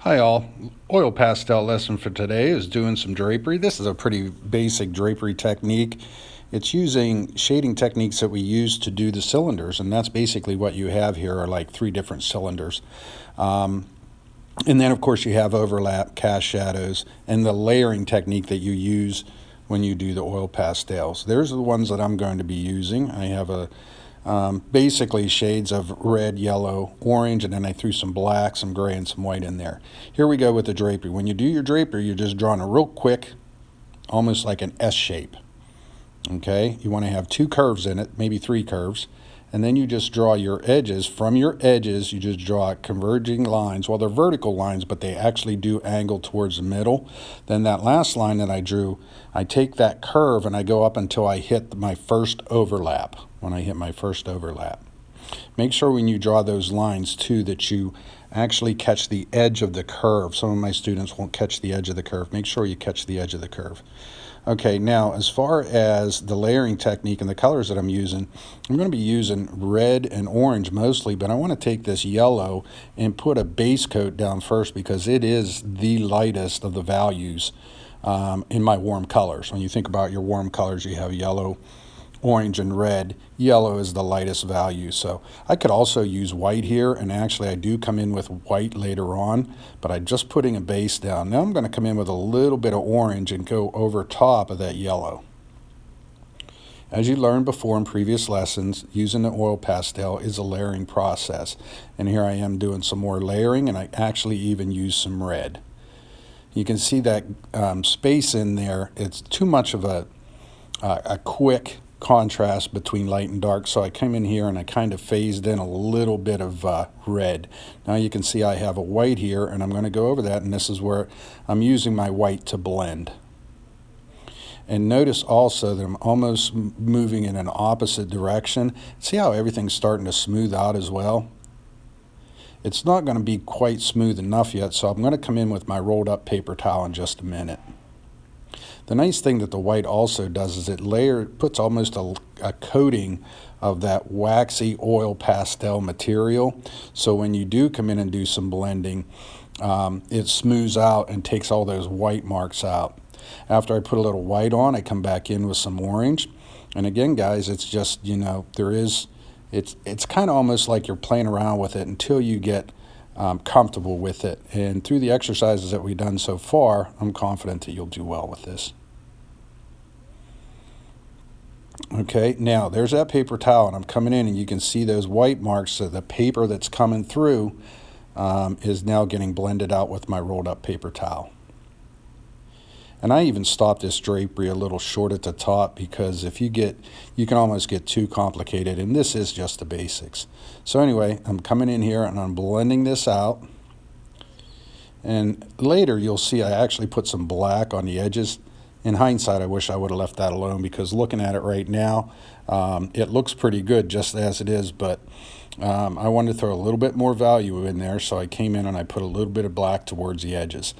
Hi all. Oil pastel lesson for today is doing some drapery. This is a pretty basic drapery technique. It's using shading techniques that we use to do the cylinders, and that's basically what you have here are like three different cylinders. And then of course you have overlap, cast shadows, and the layering technique that you use when you do the oil pastels. There's the ones that I'm going to be using. I have basically shades of red, yellow, orange, and then I threw some black, some gray, and some white in there. Here we go with the drapery. When you do your drapery, you're just drawing a real quick, almost like an S shape. Okay, you want to have two curves in it, maybe three curves, and then you just draw your edges. From your edges, you just draw converging lines. Well, they're vertical lines, but they actually do angle towards the middle. Then that last line that I drew, I take that curve and I go up until I hit my first overlap. When I hit my first overlap, make sure when you draw those lines too that you actually catch the edge of the curve. Some of my students won't catch the edge of the curve. Make sure you catch the edge of the curve. Okay, now as far as the layering technique and the colors that I'm using, I'm going to be using red and orange mostly, but I want to take this yellow and put a base coat down first because it is the lightest of the values in my warm colors. When you think about your warm colors, you have yellow, orange, and red. Yellow is the lightest value. So I could also use white here, and actually I do come in with white later on, but I'm just putting a base down. Now I'm going to come in with a little bit of orange and go over top of that yellow. As you learned before in previous lessons, using the oil pastel is a layering process. And here I am doing some more layering, and I actually even use some red. You can see that space in there. It's too much of a quick contrast between light and dark, so I came in here and I kind of phased in a little bit of red. Now you can see I have a white here, and I'm going to go over that, and this is where I'm using my white to blend. And notice also that I'm almost moving in an opposite direction. See how everything's starting to smooth out as well? It's not going to be quite smooth enough yet, so I'm going to come in with my rolled up paper towel in just a minute. The nice thing that the white also does is it puts almost a coating of that waxy oil pastel material. So when you do come in and do some blending, it smooths out and takes all those white marks out. After I put a little white on, I come back in with some orange. And again, guys, it's just, it's kind of almost like you're playing around with it until you get comfortable with it. And through the exercises that we've done so far, I'm confident that you'll do well with this. Okay, now there's that paper towel, and I'm coming in and you can see those white marks. So the paper that's coming through is now getting blended out with my rolled up paper towel. And I even stopped this drapery a little short at the top because if you can almost get too complicated, and this is just the basics. So anyway, I'm coming in here and I'm blending this out. And later you'll see I actually put some black on the edges. In hindsight, I wish I would have left that alone because looking at it right now, it looks pretty good just as it is, but I wanted to throw a little bit more value in there, so I came in and I put a little bit of black towards the edges.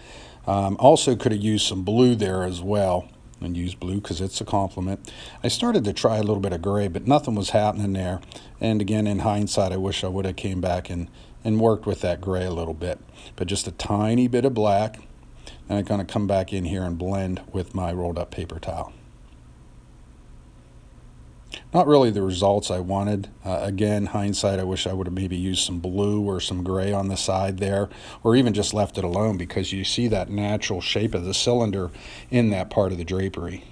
Also could have used some blue there as well, and use blue because it's a complement. I started to try a little bit of gray, but nothing was happening there. And again, in hindsight, I wish I would have came back and worked with that gray a little bit. But just a tiny bit of black, and I'm going to come back in here and blend with my rolled up paper towel. Not really the results I wanted. Again, hindsight, I wish I would have maybe used some blue or some gray on the side there, or even just left it alone because you see that natural shape of the cylinder in that part of the drapery.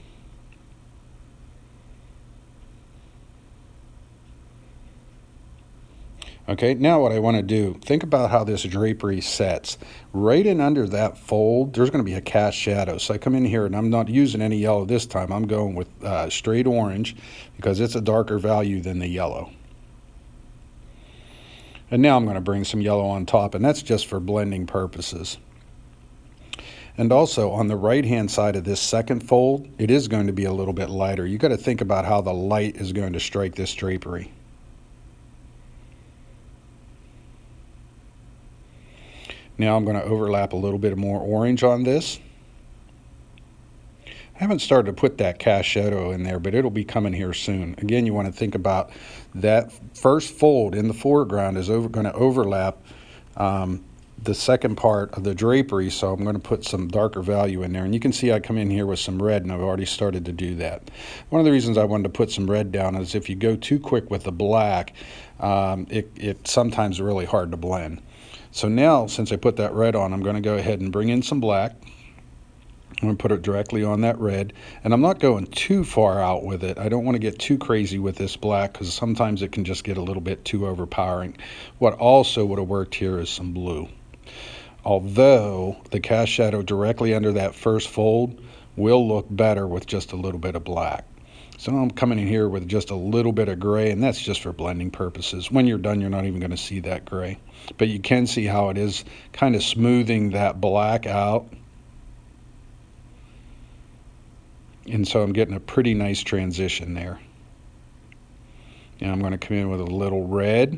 Okay, now what I want to do, think about how this drapery sets. Right in under that fold, there's going to be a cast shadow. So I come in here and I'm not using any yellow this time. I'm going with straight orange because it's a darker value than the yellow. And now I'm going to bring some yellow on top, and that's just for blending purposes. And also on the right hand side of this second fold, it is going to be a little bit lighter. You got to think about how the light is going to strike this drapery. Now I'm going to overlap a little bit more orange on this. I haven't started to put that cast shadow in there, but it'll be coming here soon. Again, you want to think about that first fold in the foreground is going to overlap the second part of the drapery, so I'm going to put some darker value in there. And you can see I come in here with some red, and I've already started to do that. One of the reasons I wanted to put some red down is if you go too quick with the black, it sometimes really hard to blend. So now, since I put that red on, I'm going to go ahead and bring in some black. I'm going to put it directly on that red, and I'm not going too far out with it. I don't want to get too crazy with this black because sometimes it can just get a little bit too overpowering. What also would have worked here is some blue. Although the cast shadow directly under that first fold will look better with just a little bit of black. So I'm coming in here with just a little bit of gray, and that's just for blending purposes. When you're done, you're not even going to see that gray. But you can see how it is kind of smoothing that black out. And so I'm getting a pretty nice transition there. And I'm going to come in with a little red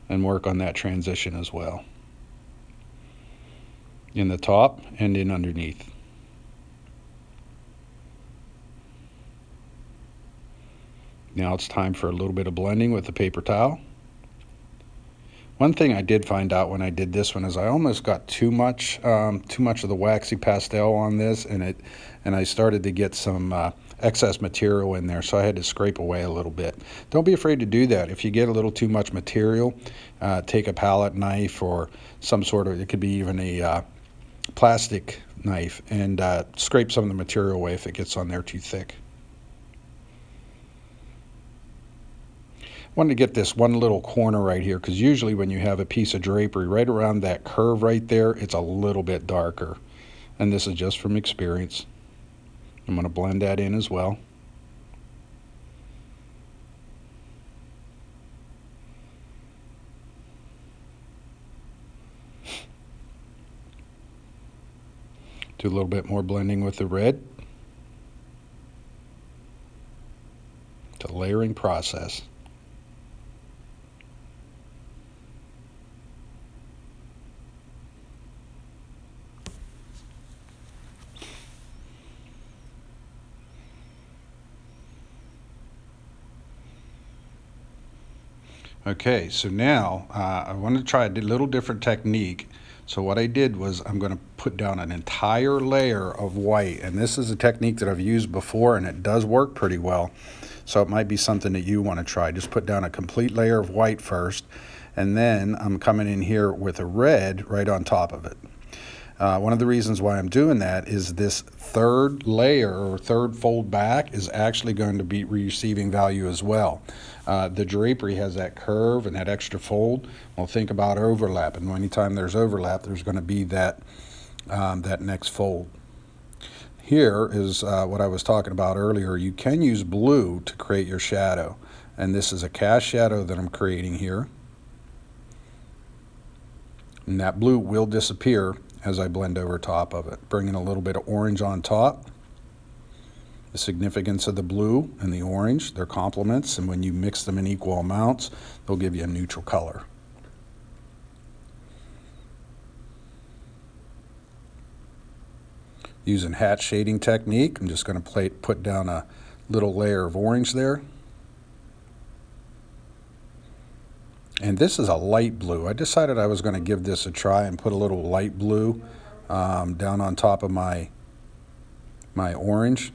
and work on that transition as well, in the top and in underneath. Now it's time for a little bit of blending with the paper towel. One thing I did find out when I did this one is I almost got too much of the waxy pastel on this, and I started to get some excess material in there, so I had to scrape away a little bit. Don't be afraid to do that. If you get a little too much material, take a palette knife or some sort of, it could be even a plastic knife, and scrape some of the material away if it gets on there too thick. Wanted to get this one little corner right here, because usually when you have a piece of drapery right around that curve right there, it's a little bit darker. And this is just from experience. I'm going to blend that in as well. Do a little bit more blending with the red. It's a layering process. Okay, so now I want to try a little different technique. So what I did was I'm going to put down an entire layer of white, and this is a technique that I've used before and it does work pretty well. So it might be something that you want to try. Just put down a complete layer of white first, and then I'm coming in here with a red right on top of it. One of the reasons why I'm doing that is this third layer or third fold back is actually going to be receiving value as well. The drapery has that curve and that extra fold. Well, think about overlap, and anytime there's overlap, there's going to be that next fold. Here is what I was talking about earlier. You can use blue to create your shadow, and this is a cast shadow that I'm creating here. And that blue will disappear as I blend over top of it, bringing a little bit of orange on top. The significance of the blue and the orange, they're complements, and when you mix them in equal amounts, they'll give you a neutral color. Using hat shading technique, I'm just going to put down a little layer of orange there. And this is a light blue. I decided I was going to give this a try and put a little light blue down on top of my orange.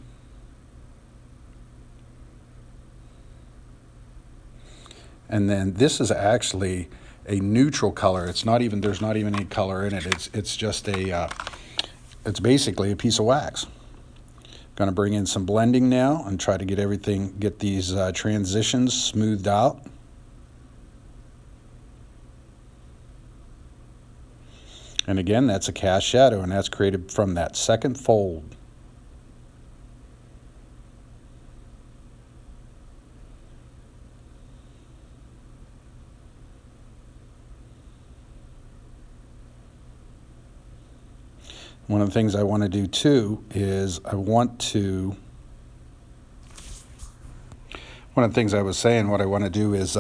And then this is actually a neutral color. It's not even, there's not even any color in it. It's just it's basically a piece of wax. Going to bring in some blending now and try to get these transitions smoothed out. And again, that's a cast shadow, and that's created from that second fold. One of the things I want to do too is one of the things I was saying, what I want to do is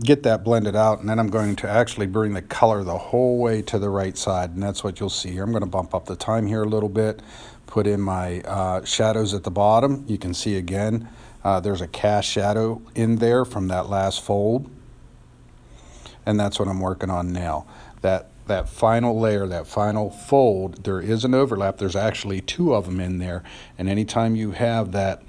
get that blended out, and then I'm going to actually bring the color the whole way to the right side, and that's what you'll see here. I'm going to bump up the time here a little bit, put in my shadows at the bottom. You can see again, there's a cast shadow in there from that last fold, and that's what I'm working on now. that final layer, that final fold, there is an overlap. There's actually two of them in there. And anytime you have that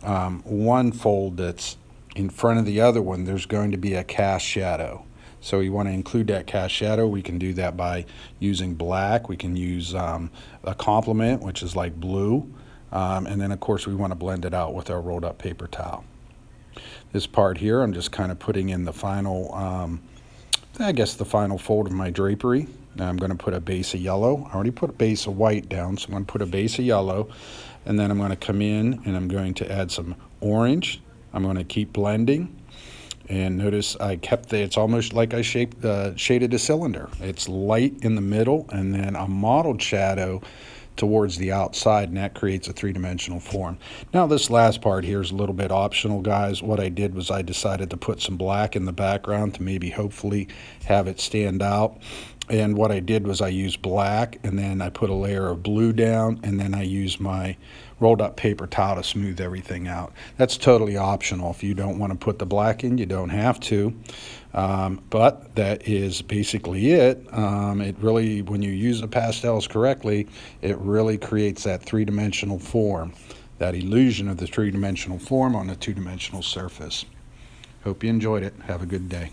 one fold that's in front of the other one, there's going to be a cast shadow. So we want to include that cast shadow. We can do that by using black. We can use a complement, which is like blue. And then, of course, we want to blend it out with our rolled up paper towel. This part here, I'm just kind of putting in the final, I guess the final fold of my drapery. Now I'm going to put a base of yellow. I already put a base of white down, so I'm going to put a base of yellow. And then I'm going to come in and I'm going to add some orange. I'm going to keep blending. And notice I kept it's almost like I shaded a cylinder. It's light in the middle and then a mottled shadow towards the outside, and that creates a three-dimensional form. Now this last part here is a little bit optional, guys. What I did was I decided to put some black in the background to maybe hopefully have it stand out. And what I did was I used black, and then I put a layer of blue down, and then I used my rolled up paper towel to smooth everything out. That's totally optional. If you don't want to put the black in, you don't have to. But that is basically it. It really, when you use the pastels correctly, it really creates that three-dimensional form, that illusion of the three-dimensional form on a two-dimensional surface. Hope you enjoyed it. Have a good day.